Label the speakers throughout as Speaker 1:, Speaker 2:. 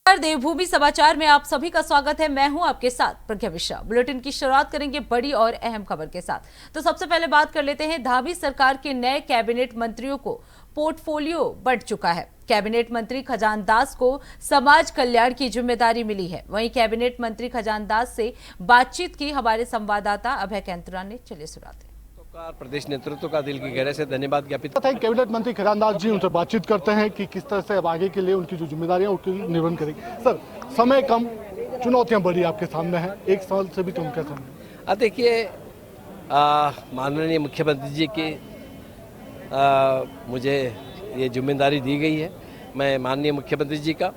Speaker 1: देवभूमि समाचार में आप सभी का स्वागत है। मैं हूं आपके साथ प्रज्ञा मिश्रा। बुलेटिन की शुरुआत करेंगे बड़ी और अहम खबर के साथ। तो सबसे पहले बात कर लेते हैं, धामी सरकार के नए कैबिनेट मंत्रियों को पोर्टफोलियो बढ़ चुका है। कैबिनेट मंत्री खजान दास को समाज कल्याण की जिम्मेदारी मिली है। वहीं कैबिनेट मंत्री खजान दास से बातचीत की हमारे संवाददाता अभय कैंतुरा ने। चलिए सुनाते हैं।
Speaker 2: प्रदेश नेतृत्व का दिल की गहराई से धन्यवाद ज्ञापित
Speaker 3: है। कैबिनेट मंत्री खजान दास जी, उनसे बातचीत करते हैं कि किस तरह से अब आगे के लिए उनकी जो जिम्मेदारियां उनकी निर्वहन करेगी। सर, समय कम, चुनौतियां बड़ी आपके सामने हैं, एक साल से भी तुम क्या सामने।
Speaker 2: देखिए, माननीय मुख्यमंत्री जी की मुझे ये जिम्मेदारी दी गई है। मैं माननीय मुख्यमंत्री जी का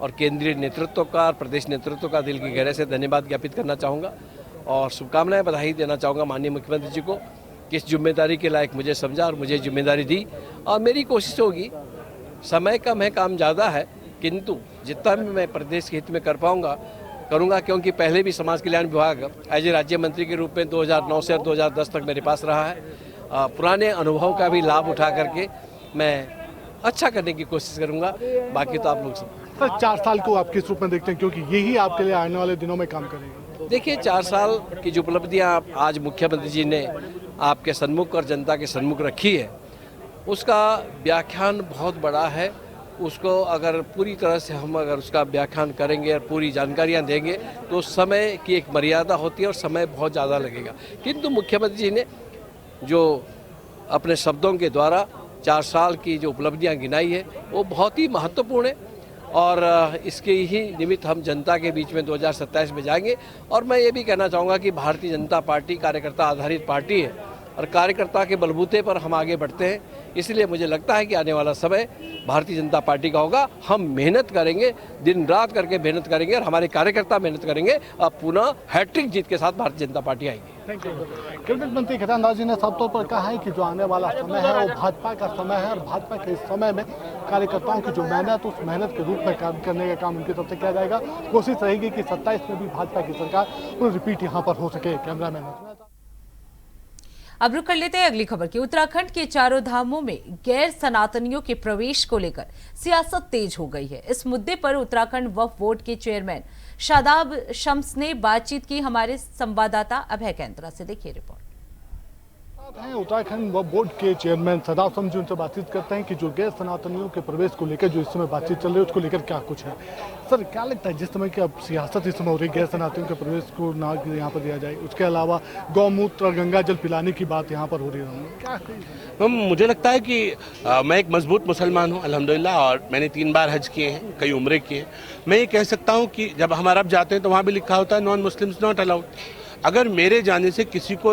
Speaker 2: और केंद्रीय नेतृत्व का और प्रदेश नेतृत्व का दिल की गहराई से धन्यवाद ज्ञापित करना चाहूँगा और शुभकामनाएं बधाई देना चाहूँगा माननीय मुख्यमंत्री जी को किस जिम्मेदारी के लायक मुझे समझा और मुझे जिम्मेदारी दी। और मेरी कोशिश होगी, समय कम है, काम ज़्यादा है, किंतु जितना भी मैं प्रदेश के हित में कर पाऊँगा करूँगा, क्योंकि पहले भी समाज कल्याण विभाग एज ए राज्य मंत्री के रूप में 2009 से 2010 तक मेरे पास रहा है। पुराने अनुभव का भी लाभ उठा करके मैं अच्छा करने की कोशिश करूँगा। बाकी तो आप लोग
Speaker 3: सर, 4 साल को आप किस रूप में देखते हैं, क्योंकि यही आपके लिए आने वाले दिनों में काम करेगा।
Speaker 2: देखिए, 4 साल की जो उपलब्धियाँ आज मुख्यमंत्री जी ने आपके सन्मुख और जनता के सन्मुख रखी है, उसका व्याख्यान बहुत बड़ा है। उसको अगर पूरी तरह से हम अगर उसका व्याख्यान करेंगे और पूरी जानकारियाँ देंगे तो समय की एक मर्यादा होती है और समय बहुत ज़्यादा लगेगा। किंतु मुख्यमंत्री जी ने जो अपने शब्दों के द्वारा 4 साल की जो उपलब्धियाँ गिनाई है वो बहुत ही महत्वपूर्ण है और इसके ही निमित्त हम जनता के बीच में 2027 में जाएंगे। और मैं ये भी कहना चाहूँगा कि भारतीय जनता पार्टी कार्यकर्ता आधारित पार्टी है और कार्यकर्ता के बलबूते पर हम आगे बढ़ते हैं। इसलिए मुझे लगता है कि आने वाला समय भारतीय जनता पार्टी का होगा। हम मेहनत करेंगे, दिन रात करके मेहनत करेंगे और हमारे कार्यकर्ता मेहनत करेंगे। अब पुनः हैट्रिक जीत के साथ भारतीय जनता पार्टी आएगी।
Speaker 3: Thank you. कैबिनेट मंत्री खजान दास जी ने साफ तौर पर कहा है कि जो आने वाला समय है वो भाजपा का समय है और भाजपा के इस समय में कार्यकर्ताओं की जो मेहनत, उस मेहनत के रूप में काम करने का काम उनकी तरफ से किया जाएगा। कोशिश रहेगी कि 27 में भी भाजपा की सरकार रिपीट यहाँ पर हो सके। कैमरामैन।
Speaker 1: अब रुक कर लेते हैं अगली खबर की। उत्तराखंड के चारों धामों में गैर सनातनियों के प्रवेश को लेकर सियासत तेज हो गई है। इस मुद्दे पर उत्तराखंड वक्फ बोर्ड के चेयरमैन शादाब शम्स ने बातचीत की हमारे संवाददाता अभय कैंतुरा से। देखिए रिपोर्ट।
Speaker 3: उत्तराखंड वक्फ बोर्ड के चेयरमैन शादाब शम्स जी, उनसे बातचीत करते हैं कि जो गैर सनातनियों के प्रवेश को लेकर जो इस समय बातचीत चल रही है उसको लेकर क्या कुछ है। सर, क्या लगता है जिस समय की अब सियासत इस समय हो रही है, गैर सनातनियों के प्रवेश को ना यहाँ पर दिया जाए, उसके अलावा गौमूत्र और गंगा जल पिलाने की बात यहाँ पर हो रही है, क्या
Speaker 4: मुझे लगता है कि मैं एक मजबूत मुसलमान हूँ अल्हम्दुलिल्लाह, और मैंने 3 बार हज किए हैं, कई उम्रे किए हैं। मैं ये कह सकता हूँ कि जब हम अरब जाते हैं तो वहाँ भी लिखा होता है नॉन मुस्लिम्स नॉट अलाउड। अगर मेरे जाने से किसी को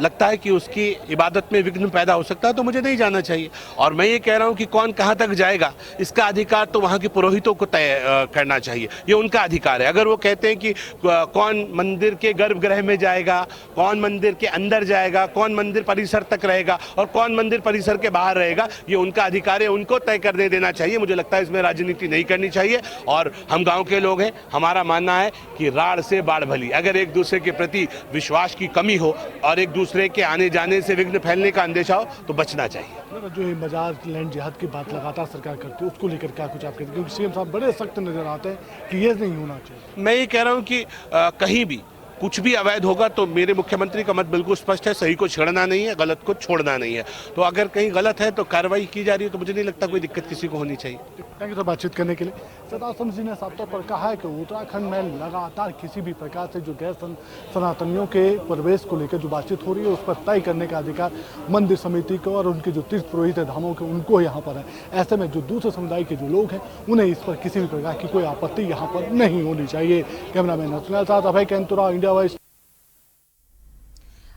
Speaker 4: लगता है कि उसकी इबादत में विघ्न पैदा हो सकता है तो मुझे नहीं जाना चाहिए। और मैं ये कह रहा हूँ कि कौन कहाँ तक जाएगा इसका अधिकार तो वहाँ के पुरोहितों को तय करना चाहिए, ये उनका अधिकार है। अगर वो कहते हैं कि कौन मंदिर के गर्भगृह में जाएगा, कौन मंदिर के अंदर जाएगा, कौन मंदिर परिसर तक रहेगा और कौन मंदिर परिसर के बाहर रहेगा, ये उनका अधिकार है, उनको तय करने देना चाहिए। मुझे लगता है इसमें राजनीति नहीं करनी चाहिए। और हम गाँव के लोग हैं, हमारा मानना है कि राड़ से बाढ़ भली। अगर एक दूसरे के प्रति विश्वास की कमी हो और एक दूसरे के आने जाने से विघ्न फैलने का अंदेशा हो तो बचना चाहिए।
Speaker 3: जो मजार लैंड जिहाद की बात लगातार सरकार करती है, उसको लेकर क्या कुछ आप कहते हैं, क्योंकि सीएम साहब बड़े सख्त नजर आते हैं कि ये नहीं होना चाहिए।
Speaker 4: मैं ये कह रहा हूँ कि कहीं भी कुछ भी अवैध होगा तो मेरे मुख्यमंत्री का मत बिल्कुल स्पष्ट है, सही को छेड़ना नहीं है, गलत को छोड़ना नहीं है। तो अगर कहीं गलत है तो कार्रवाई की जा रही है तो मुझे नहीं लगता कोई दिक्कत किसी को होनी चाहिए।
Speaker 3: थैंक यू सर बातचीत करने के लिए। शादाब शम्स जी ने साफ तौर पर कहा है कि उत्तराखंड में लगातार किसी भी प्रकार से जो गैर सनातनियों के प्रवेश को लेकर जो बातचीत हो रही है उस पर तय करने का अधिकार मंदिर समिति को और उनके जो तीर्थ पुरोहित धामों के उनको यहाँ पर है। ऐसे में जो दूसरे समुदाय के जो लोग हैं उन्हें इस पर किसी भी प्रकार की कोई आपत्ति यहाँ पर नहीं होनी चाहिए। कैमरामैन नसरुल साथ अभय कैंतुरा, इंडिया वॉइस।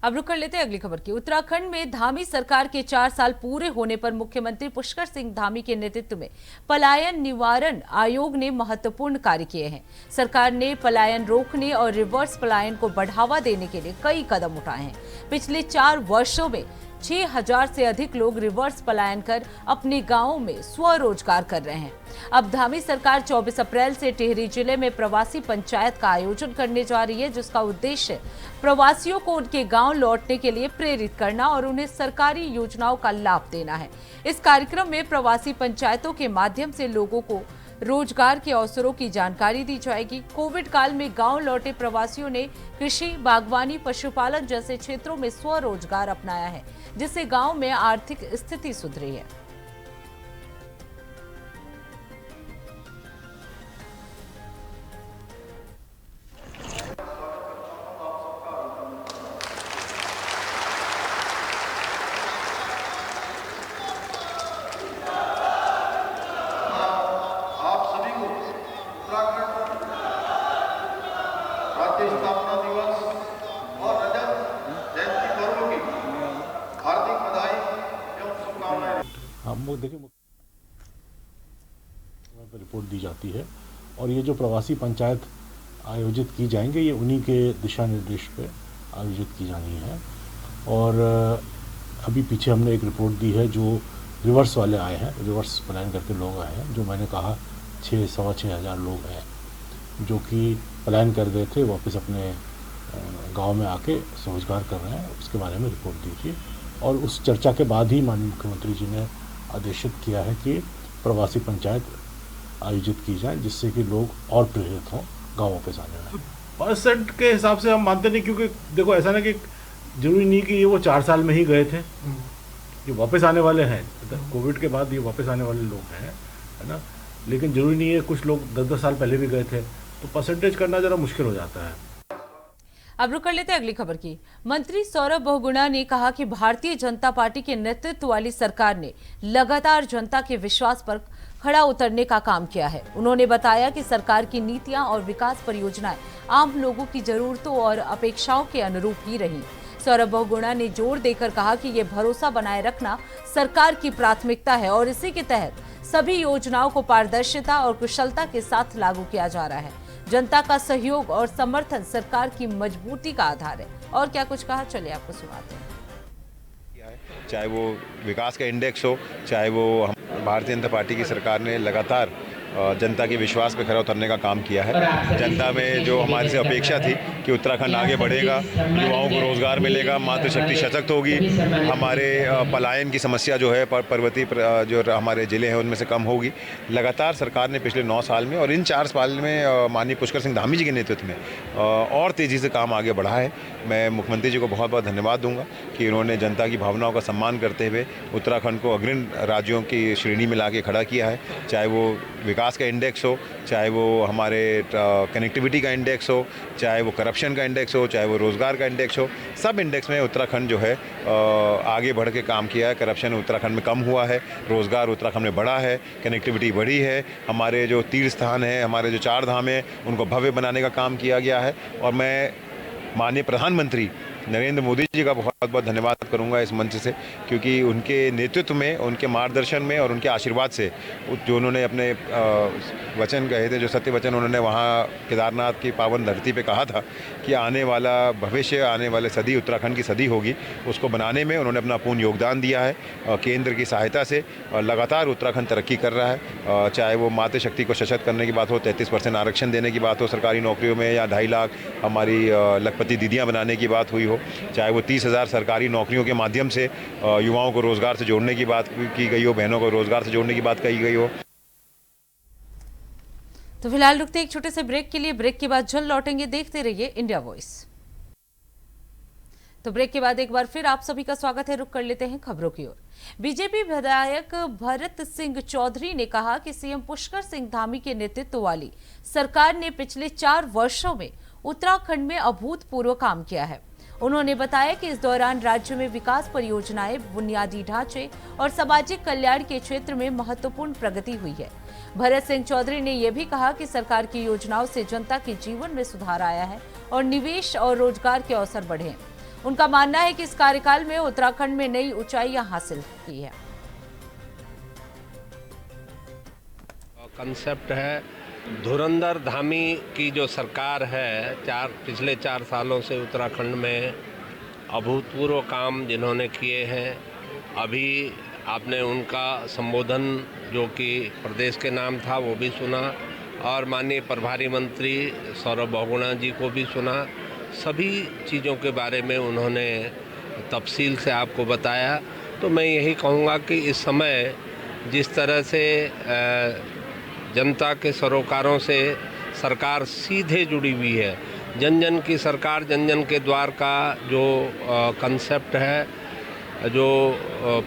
Speaker 1: अब रुक कर लेते हैं अगली खबर की। उत्तराखंड में धामी सरकार के 4 साल पूरे होने पर मुख्यमंत्री पुष्कर सिंह धामी के नेतृत्व में पलायन निवारण आयोग ने महत्वपूर्ण कार्य किए हैं। सरकार ने पलायन रोकने और रिवर्स पलायन को बढ़ावा देने के लिए कई कदम उठाए हैं। पिछले 4 वर्षों में 6000 से अधिक लोग रिवर्स पलायन कर अपने गांवों में स्वरोजगार कर रहे हैं। अब धामी सरकार 24 अप्रैल से टिहरी जिले में प्रवासी पंचायत का आयोजन करने जा रही है, जिसका उद्देश्य प्रवासियों को उनके गांव लौटने के लिए प्रेरित करना और उन्हें सरकारी योजनाओं का लाभ देना है। इस कार्यक्रम में प्रवासी पंचायतों के माध्यम से लोगों को रोजगार के अवसरों की जानकारी दी जाएगी। कोविड काल में गांव लौटे प्रवासियों ने कृषि, बागवानी, पशुपालन जैसे क्षेत्रों में स्वरोजगार अपनाया है, जिससे गांव में आर्थिक स्थिति सुधरी है।
Speaker 5: स्थापना दिवस और रजत जयंती पर्व की हार्दिक बधाई एवं शुभकामनाएं।
Speaker 6: हम लोग देखिए रिपोर्ट दी जाती है और ये जो प्रवासी पंचायत आयोजित की जाएंगे ये उन्हीं के दिशा निर्देश पे आयोजित की जानी है। और अभी पीछे हमने एक रिपोर्ट दी है जो रिवर्स वाले आए हैं, रिवर्स प्लान करके लोग आए हैं, जो मैंने कहा 6,000 लोग हैं जो कि प्लान कर रहे थे वापस अपने गांव में आके स्वरोजगार कर रहे हैं। उसके बारे में रिपोर्ट दीजिए। और उस चर्चा के बाद ही माननीय मुख्यमंत्री जी ने आदेशित किया है कि प्रवासी पंचायत आयोजित की जाए, जिससे कि लोग और प्रेरित हों गाँव वापस आने में।
Speaker 7: परसेंट के हिसाब से हम मानते नहीं, क्योंकि देखो ऐसा ना कि जरूरी नहीं कि ये वो 4 साल में ही गए थे, ये वापस आने वाले हैं। कोविड के बाद ये वापस आने वाले लोग हैं, है ना। लेकिन जरूरी नहीं है, कुछ लोग 10-10 साल पहले भी गए थे, तो परसेंटेज करना जरा मुश्किल हो जाता है।
Speaker 1: अब रुक कर लेते हैं अगली खबर की। मंत्री सौरभ बहुगुणा ने कहा कि भारतीय जनता पार्टी के नेतृत्व वाली सरकार ने लगातार जनता के विश्वास पर खड़ा उतरने का काम किया है। उन्होंने बताया कि सरकार की नीतियां और विकास परियोजनाएं आम लोगों की जरूरतों और अपेक्षाओं के अनुरूप ही रही। सौरभ बहुगुणा ने जोर देकर कहा कि ये भरोसा बनाए रखना सरकार की प्राथमिकता है और इसी के तहत सभी योजनाओं को पारदर्शिता और कुशलता के साथ लागू किया जा रहा है। जनता का सहयोग और समर्थन सरकार की मजबूती का आधार है। और क्या कुछ कहा, चलिए आपको सुनाते हैं।
Speaker 8: चाहे वो विकास का इंडेक्स हो, चाहे वो भारतीय जनता पार्टी की सरकार ने लगातार जनता के विश्वास पे खरा उतरने का काम किया है। जनता में जो हमारे से अपेक्षा थी कि उत्तराखंड आगे बढ़ेगा, युवाओं को रोजगार मिलेगा, मातृशक्ति सशक्त होगी, हमारे पलायन की समस्या जो है पर्वतीय जो हमारे ज़िले हैं उनमें से कम होगी, लगातार सरकार ने पिछले 9 साल में और इन 4 साल में माननीय पुष्कर सिंह धामी जी के नेतृत्व में और तेज़ी से काम आगे बढ़ा है। मैं मुख्यमंत्री जी को बहुत बहुत धन्यवाद दूंगा कि उन्होंने जनता की भावनाओं का सम्मान करते हुए उत्तराखंड को अग्रणी राज्यों की श्रेणी में ला के खड़ा किया है। चाहे वो विकास का इंडेक्स हो, चाहे वो हमारे कनेक्टिविटी का इंडेक्स हो, चाहे वो करप्शन का इंडेक्स हो, चाहे वो रोज़गार का इंडेक्स हो, सब इंडेक्स में उत्तराखंड जो है आगे बढ़ के काम किया है। करप्शन उत्तराखंड में कम हुआ है, रोज़गार उत्तराखंड में बढ़ा है, कनेक्टिविटी बढ़ी है, हमारे जो तीर्थ स्थान हैं, हमारे जो 4 धाम हैं उनको भव्य बनाने का काम किया गया है। और मैं माननीय प्रधानमंत्री नरेंद्र मोदी जी का बहुत बहुत धन्यवाद करूंगा इस मंच से, क्योंकि उनके नेतृत्व में, उनके मार्गदर्शन में और उनके आशीर्वाद से जो उन्होंने अपने वचन कहे थे, जो सत्य वचन उन्होंने वहाँ केदारनाथ की पावन धरती पे कहा था कि आने वाला भविष्य, आने वाले सदी उत्तराखंड की सदी होगी, उसको बनाने में उन्होंने अपना पूर्ण योगदान दिया है। केंद्र की सहायता से लगातार उत्तराखंड तरक्की कर रहा है। चाहे वो मातृशक्ति को सशक्त करने की बात हो, 33% आरक्षण देने की बात हो सरकारी नौकरियों में, या 2.5 लाख हमारी लखपति दीदियाँ बनाने की बात हुई हो, चाहे वो 30,000 सरकारी नौकरियों के माध्यम से युवाओं को रोजगार से जोड़ने की बात की गई हो, बहनों को रोजगार से जोड़ने की बात कही गई हो।
Speaker 1: तो फिलहाल रुकते एक छोटे से ब्रेक के लिए। ब्रेक के बाद जल्द लौटेंगे। देखते रहिए इंडिया वॉइस। तो ब्रेक के बाद एक बार फिर आप सभी का स्वागत है। रुक कर लेते हैं खबरों की ओर। बीजेपी विधायक भरत सिंह चौधरी ने कहा कि सीएम पुष्कर सिंह धामी के नेतृत्व वाली सरकार ने पिछले 4 वर्षों में उत्तराखंड में अभूतपूर्व काम किया है। उन्होंने बताया कि इस दौरान राज्य में विकास परियोजनाएं, बुनियादी ढांचे और सामाजिक कल्याण के क्षेत्र में महत्वपूर्ण प्रगति हुई है। भरत सिंह चौधरी ने यह भी कहा कि सरकार की योजनाओं से जनता के जीवन में सुधार आया है और निवेश और रोजगार के अवसर बढ़े हैं। उनका मानना है कि इस कार्यकाल में उत्तराखंड में नई ऊंचाइयां हासिल की है।
Speaker 9: कंसेप्ट है धुरंधर धामी की जो सरकार है, पिछले 4 सालों से उत्तराखंड में अभूतपूर्व काम जिन्होंने किए हैं। अभी आपने उनका संबोधन जो कि प्रदेश के नाम था वो भी सुना और माननीय प्रभारी मंत्री सौरभ बहुगुणा जी को भी सुना। सभी चीज़ों के बारे में उन्होंने तफसील से आपको बताया। तो मैं यही कहूँगा कि इस समय जिस तरह से जनता के सरोकारों से सरकार सीधे जुड़ी हुई है। जन जन की सरकार, जन जन के द्वार का जो कंसेप्ट है, जो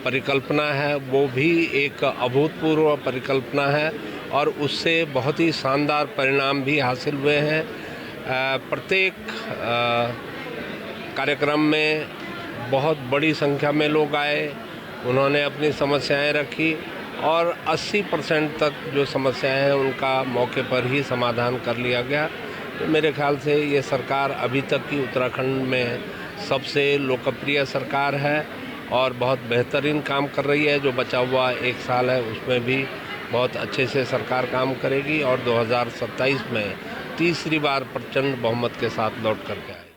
Speaker 9: परिकल्पना है, वो भी एक अभूतपूर्व परिकल्पना है और उससे बहुत ही शानदार परिणाम भी हासिल हुए हैं। प्रत्येक कार्यक्रम में बहुत बड़ी संख्या में लोग आए, उन्होंने अपनी समस्याएं रखी और 80% तक जो समस्याएं हैं उनका मौके पर ही समाधान कर लिया गया। तो मेरे ख्याल से ये सरकार अभी तक की उत्तराखंड में सबसे लोकप्रिय सरकार है और बहुत बेहतरीन काम कर रही है। जो बचा हुआ 1 साल है उसमें भी बहुत अच्छे से सरकार काम करेगी और 2027 में तीसरी बार प्रचंड बहुमत के साथ लौट करके आएगी।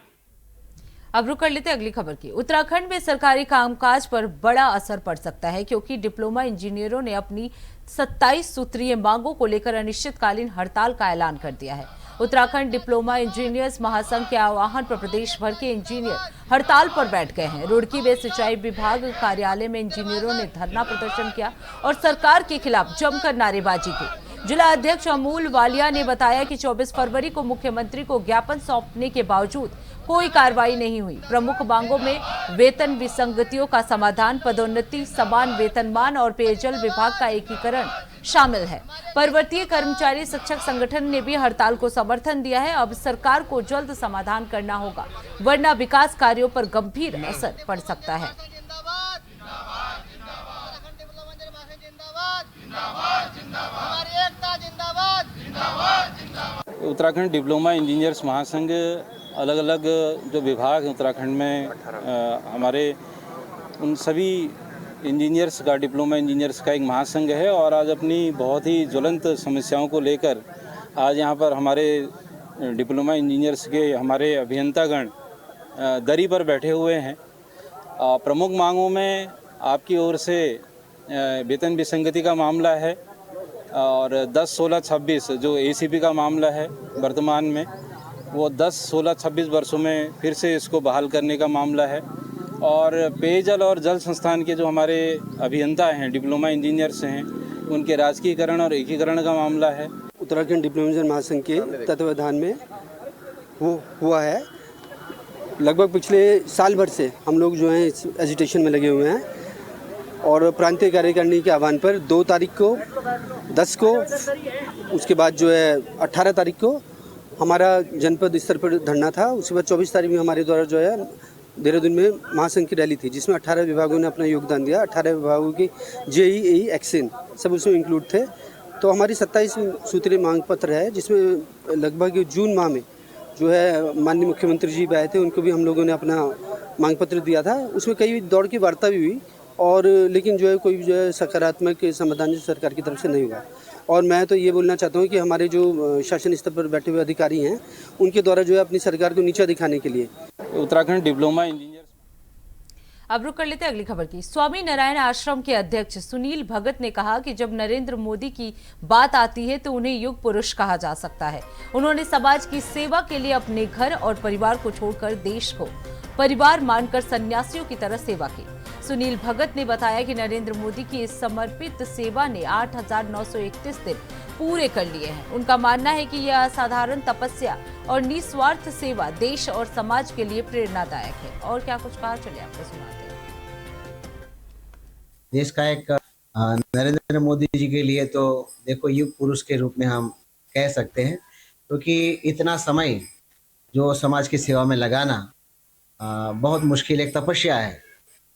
Speaker 1: अब रुक कर लेते अगली खबर की। उत्तराखंड में सरकारी कामकाज पर बड़ा असर पड़ सकता है क्योंकि डिप्लोमा इंजीनियरों ने अपनी 27 सूत्रीय मांगों को लेकर अनिश्चितकालीन हड़ताल का ऐलान कर दिया है। उत्तराखंड डिप्लोमा इंजीनियर्स महासंघ के आह्वान पर प्रदेश भर के इंजीनियर हड़ताल पर बैठ गए हैं। रुड़की में सिंचाई विभाग कार्यालय में इंजीनियरों ने धरना प्रदर्शन किया और सरकार के खिलाफ जमकर नारेबाजी की। जिला अध्यक्ष अमूल वालिया ने बताया कि 24 फरवरी को मुख्यमंत्री को ज्ञापन सौंपने के बावजूद कोई कार्रवाई नहीं हुई। प्रमुख मांगों में वेतन विसंगतियों का समाधान, पदोन्नति, समान वेतनमान और पेयजल विभाग का एकीकरण शामिल है। पर्वतीय कर्मचारी शिक्षक संगठन ने भी हड़ताल को समर्थन दिया है। अब सरकार को जल्द समाधान करना होगा, वरना विकास कार्यों पर गंभीर असर पड़ सकता है।
Speaker 10: उत्तराखंड डिप्लोमा इंजीनियर्स महासंघ अलग अलग जो विभाग हैं उत्तराखंड में हमारे उन सभी इंजीनियर्स का, डिप्लोमा इंजीनियर्स का एक महासंघ है और आज अपनी बहुत ही ज्वलंत समस्याओं को लेकर आज यहाँ पर हमारे डिप्लोमा इंजीनियर्स के हमारे अभियंतागण दरी पर बैठे हुए हैं। प्रमुख मांगों में आपकी ओर से वेतन विसंगति का मामला है और 10, 16, 26 जो ACP का मामला है वर्तमान में, वो 10, 16, 26 वर्षों में फिर से इसको बहाल करने का मामला है और पेयजल और जल संस्थान के जो हमारे अभियंता हैं, डिप्लोमा इंजीनियर्स हैं, उनके राजकीयकरण और एकीकरण का मामला है।
Speaker 11: उत्तराखंड डिप्लोमा इंजीनियर महासंघ के तत्वावधान में हुआ है। लगभग पिछले साल भर से हम लोग जो हैं इस एजिटेशन में लगे हुए हैं और प्रांतीय कार्यकारिणी के आह्वान पर 2 तारीख को, 10 को, उसके बाद जो है 18 तारीख को हमारा जनपद स्तर पर धरना था। उसके बाद 24 तारीख में हमारे द्वारा जो है देहरादून में महासंघ की रैली थी जिसमें 18 विभागों ने अपना योगदान दिया। 18 विभागों की JEE, एक्सेन सब उसमें इंक्लूड थे। तो हमारी 27 सूत्रीय मांग पत्र है जिसमें लगभग जून माह में जो है माननीय मुख्यमंत्री जी भी आए थे, उनको भी हम लोगों ने अपना मांग पत्र दिया था। उसमें कई दौर की वार्ता भी हुई और लेकिन जो है कोई जो है सकारात्मक समाधान सरकार की तरफ से नहीं हुआ। और मैं तो ये बोलना चाहता हूँ कि हमारे जो शासन स्तर पर बैठे हुए अधिकारी हैं उनके द्वारा जो है अपनी सरकार को नीचा दिखाने के लिए
Speaker 10: उत्तराखंड डिप्लोमा इंजीनियर।
Speaker 1: अब रुक कर लेते अगली खबर की। स्वामी नारायण आश्रम के अध्यक्ष सुनील भगत ने कहा कि जब नरेंद्र मोदी की बात आती है तो उन्हें युग पुरुष कहा जा सकता है। उन्होंने समाज की सेवा के लिए अपने घर और परिवार को छोड़कर देश को परिवार मानकर सन्यासियों की तरह सेवा की। सुनील भगत ने बताया कि नरेंद्र मोदी की इस समर्पित सेवा ने 8,931 दिन पूरे कर लिए हैं। उनका मानना है कि यह असाधारण तपस्या और निस्वार्थ सेवा देश और समाज के लिए प्रेरणादायक है। और क्या कुछ कहा, चलिए आपको सुनाते हैं।
Speaker 12: देश का एक नरेंद्र मोदी जी के लिए तो देखो युग पुरुष के रूप में हम कह सकते हैं, क्योंकि इतना समय जो समाज की सेवा में लगाना बहुत मुश्किल एक तपस्या है।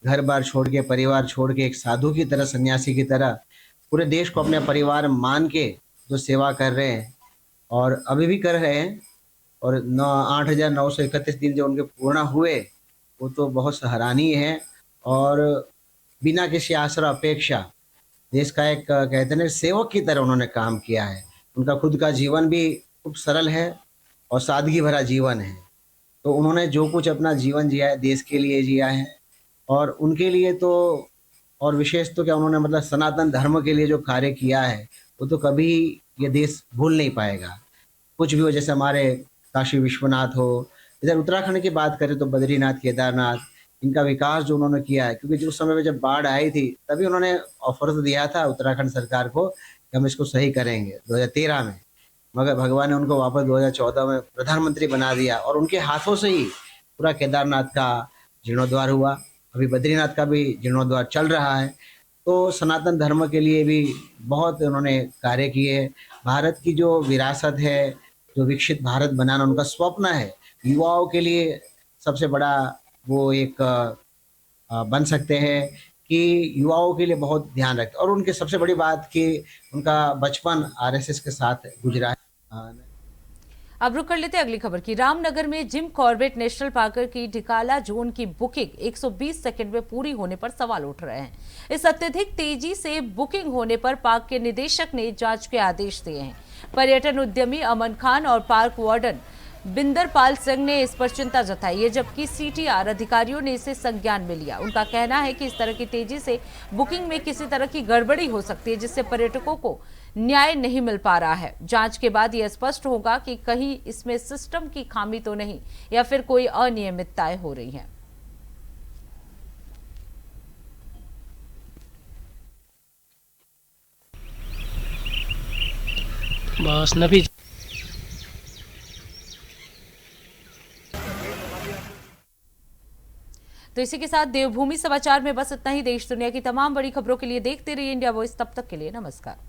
Speaker 12: घर बार छोड़ के, परिवार छोड़ के, एक साधु की तरह, सन्यासी की तरह पूरे देश को अपने परिवार मान के जो सेवा कर रहे हैं और अभी भी कर रहे हैं और 8,931 दिन जो उनके पूर्ण हुए वो तो बहुत सराहनीय है। और बिना किसी आसरा अपेक्षा देश का एक कहते हैं सेवक की तरह उन्होंने काम किया है। उनका खुद का जीवन भी खूब सरल है और सादगी भरा जीवन है। तो उन्होंने जो कुछ अपना जीवन जिया है देश के लिए जिया है और उनके लिए तो और विशेष तो क्या उन्होंने मतलब सनातन धर्म के लिए जो कार्य किया है वो तो कभी ये देश भूल नहीं पाएगा। कुछ भी हो, जैसे हमारे काशी विश्वनाथ हो, इधर उत्तराखंड की बात करें तो बद्रीनाथ, केदारनाथ, इनका विकास जो उन्होंने किया है, क्योंकि उस समय में जब बाढ़ आई थी तभी उन्होंने ऑफर तो दिया था उत्तराखंड सरकार को कि हम इसको सही करेंगे 2013 में, मगर भगवान ने उनको वापस 2014 में प्रधानमंत्री बना दिया और उनके हाथों से ही पूरा केदारनाथ का जीर्णोद्वार हुआ। अभी बद्रीनाथ का भी जीर्णोद्वार चल रहा है। तो सनातन धर्म के लिए भी बहुत उन्होंने कार्य किए। भारत की जो विरासत है, जो विकसित भारत बनाना उनका स्वप्न है, युवाओं के लिए सबसे बड़ा वो एक बन सकते हैं कि युवाओं के लिए बहुत ध्यान रखते। और उनकी सबसे बड़ी बात कि उनका बचपन आरएसएस के साथ गुजरा है।
Speaker 1: अब रुक कर लेते हैं अगली खबर की। रामनगर में जिम कॉर्बेट नेशनल पार्क की ढिकाला जोन की बुकिंग 120 सेकंड में पूरी होने पर सवाल उठ रहे हैं। इस अत्यधिक तेजी से बुकिंग होने पर पार्क के निदेशक ने जांच के आदेश दिए हैं। पर्यटन उद्यमी अमन खान और पार्क वार्डन बिंदरपाल सिंह ने इस पर चिंता जताई है, जबकि सीटीआर अधिकारियों ने इसे संज्ञान में लिया। उनका कहना है कि इस तरह की तेजी से बुकिंग में किसी तरह की गड़बड़ी हो सकती है, जिससे पर्यटकों को न्याय नहीं मिल पा रहा है। जांच के बाद यह स्पष्ट होगा कि कहीं इसमें सिस्टम की खामी तो नहीं या फिर कोई अनियमितताएं हो रही हैं।
Speaker 13: बस नबी
Speaker 1: तो इसी के साथ देवभूमि समाचार में बस इतना ही। देश दुनिया की तमाम बड़ी खबरों के लिए देखते रहिए इंडिया वॉइस। तब तक के लिए नमस्कार।